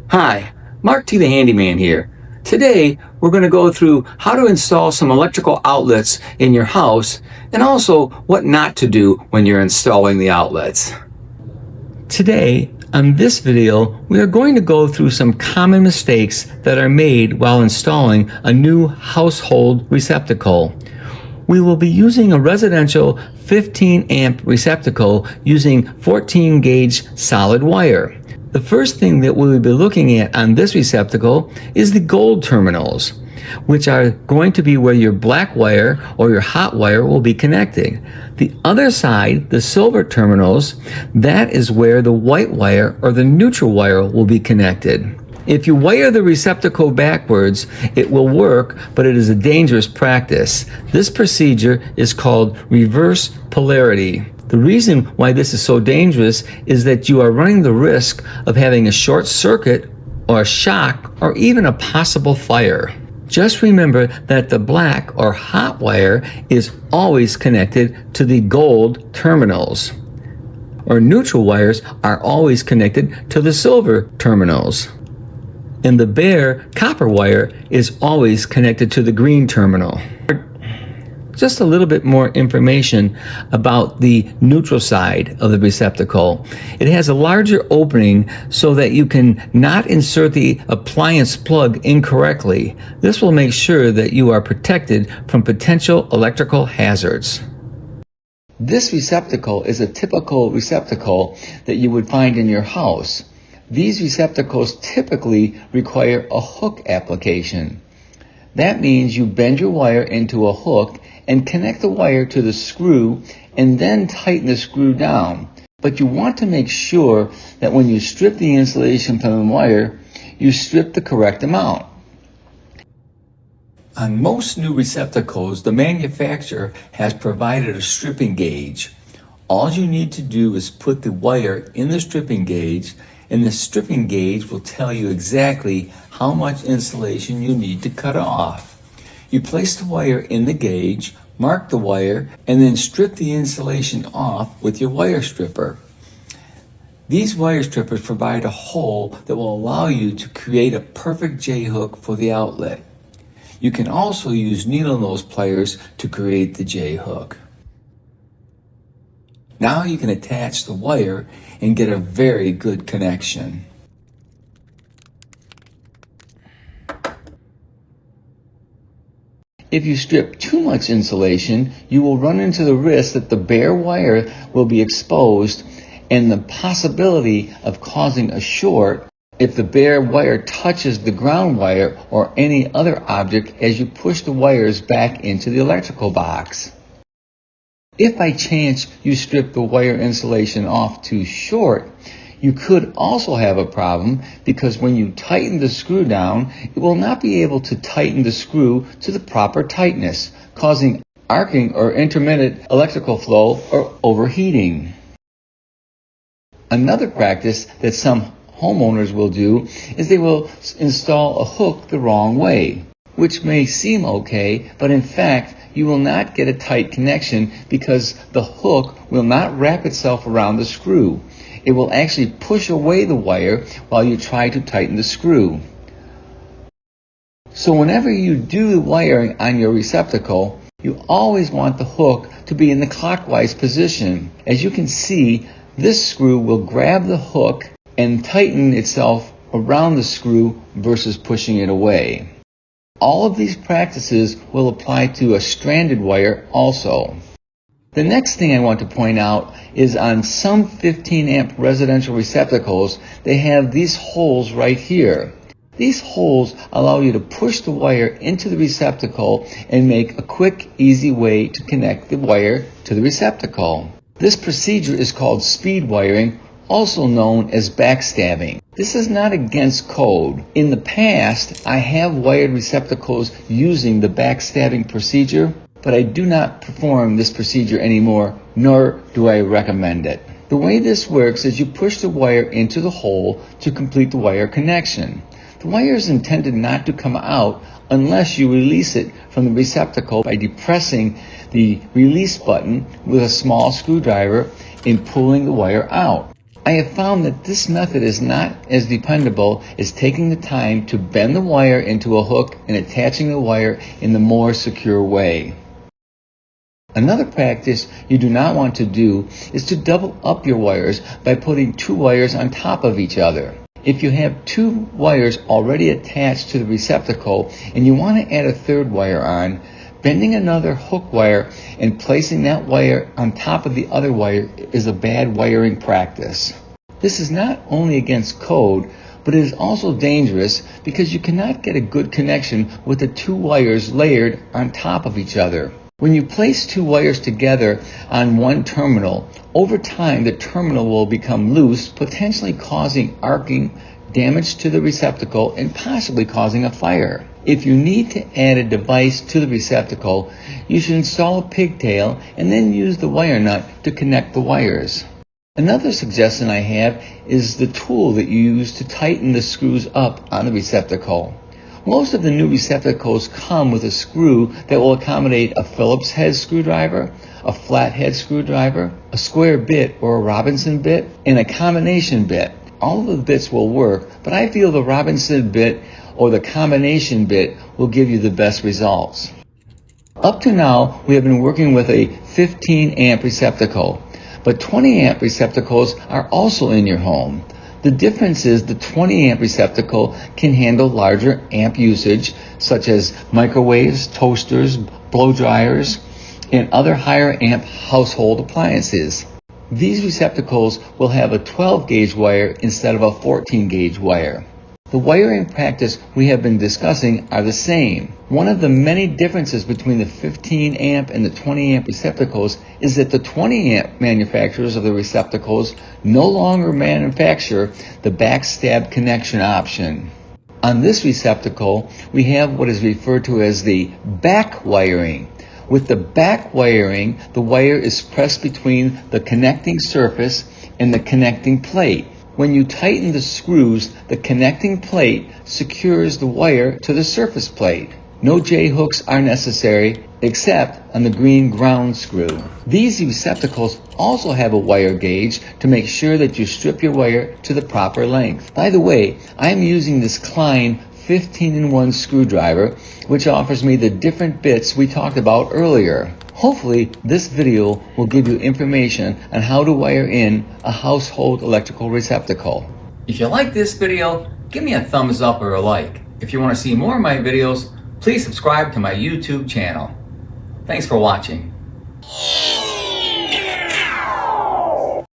Hi, Mark T the Handyman here. Today, we're going to go through how to install some electrical outlets in your house and also what not to do when you're installing the outlets. Today, on this video, we are going to go through some common mistakes that are made while installing a new household receptacle. We will be using a residential 15 amp receptacle using 14 gauge solid wire. The first thing that we will be looking at on this receptacle is the gold terminals, which are going to be where your black wire or your hot wire will be connecting. The other side, the silver terminals, that is where the white wire or the neutral wire will be connected. If you wire the receptacle backwards, it will work, but it is a dangerous practice. This procedure is called reverse polarity. The reason why this is so dangerous is that you are running the risk of having a short circuit or a shock or even a possible fire. Just remember that the black or hot wire is always connected to the gold terminals, or neutral wires are always connected to the silver terminals. And the bare copper wire is always connected to the green terminal. Just a little bit more information about the neutral side of the receptacle. It has a larger opening so that you can not insert the appliance plug incorrectly. This will make sure that you are protected from potential electrical hazards. This receptacle is a typical receptacle that you would find in your house. These receptacles typically require a hook application. That means you bend your wire into a hook and connect the wire to the screw and then tighten the screw down. But you want to make sure that when you strip the insulation from the wire, you strip the correct amount. On most new receptacles, the manufacturer has provided a stripping gauge. All you need to do is put the wire in the stripping gauge, and the stripping gauge will tell you exactly how much insulation you need to cut off. You place the wire in the gauge, mark the wire, and then strip the insulation off with your wire stripper. These wire strippers provide a hole that will allow you to create a perfect J-hook for the outlet. You can also use needle nose pliers to create the J-hook. Now you can attach the wire and get a very good connection. If you strip too much insulation, you will run into the risk that the bare wire will be exposed and the possibility of causing a short if the bare wire touches the ground wire or any other object as you push the wires back into the electrical box. If by chance you strip the wire insulation off too short, you could also have a problem because when you tighten the screw down, it will not be able to tighten the screw to the proper tightness, causing arcing or intermittent electrical flow or overheating. Another practice that some homeowners will do is they will install a hook the wrong way, which may seem okay, but in fact, you will not get a tight connection because the hook will not wrap itself around the screw. It will actually push away the wire while you try to tighten the screw. So whenever you do the wiring on your receptacle, you always want the hook to be in the clockwise position. As you can see, this screw will grab the hook and tighten itself around the screw versus pushing it away. All of these practices will apply to a stranded wire also. The next thing I want to point out is on some 15 amp residential receptacles, they have these holes right here. These holes allow you to push the wire into the receptacle and make a quick, easy way to connect the wire to the receptacle. This procedure is called speed wiring, also known as backstabbing. This is not against code. In the past, I have wired receptacles using the backstabbing procedure, but I do not perform this procedure anymore, nor do I recommend it. The way this works is you push the wire into the hole to complete the wire connection. The wire is intended not to come out unless you release it from the receptacle by depressing the release button with a small screwdriver and pulling the wire out. I have found that this method is not as dependable as taking the time to bend the wire into a hook and attaching the wire in the more secure way. Another practice you do not want to do is to double up your wires by putting two wires on top of each other. If you have two wires already attached to the receptacle and you want to add a third wire on, bending another hook wire and placing that wire on top of the other wire is a bad wiring practice. This is not only against code, but it is also dangerous because you cannot get a good connection with the two wires layered on top of each other. When you place two wires together on one terminal, over time the terminal will become loose, potentially causing arcing, damage to the receptacle, and possibly causing a fire. If you need to add a device to the receptacle, you should install a pigtail and then use the wire nut to connect the wires. Another suggestion I have is the tool that you use to tighten the screws up on the receptacle. Most of the new receptacles come with a screw that will accommodate a Phillips head screwdriver, a flathead screwdriver, a square bit or a Robinson bit, and a combination bit. All of the bits will work, but I feel the Robinson bit or the combination bit will give you the best results. Up to now, we have been working with a 15 amp receptacle, but 20 amp receptacles are also in your home. The difference is the 20 amp receptacle can handle larger amp usage such as microwaves, toasters, blow dryers, and other higher amp household appliances. These receptacles will have a 12 gauge wire instead of a 14 gauge wire. The wiring practice we have been discussing are the same. One of the many differences between the 15 amp and the 20 amp receptacles is that the 20 amp manufacturers of the receptacles no longer manufacture the backstab connection option. On this receptacle, we have what is referred to as the back wiring. With the back wiring, the wire is pressed between the connecting surface and the connecting plate. When you tighten the screws, the connecting plate secures the wire to the surface plate. No J-hooks are necessary except on the green ground screw. These receptacles also have a wire gauge to make sure that you strip your wire to the proper length. By the way, I am using this Klein 15-in-1 screwdriver, which offers me the different bits we talked about earlier. Hopefully, this video will give you information on how to wire in a household electrical receptacle. If you like this video, give me a thumbs up or a like. If you want to see more of my videos, please subscribe to my YouTube channel. Thanks for watching.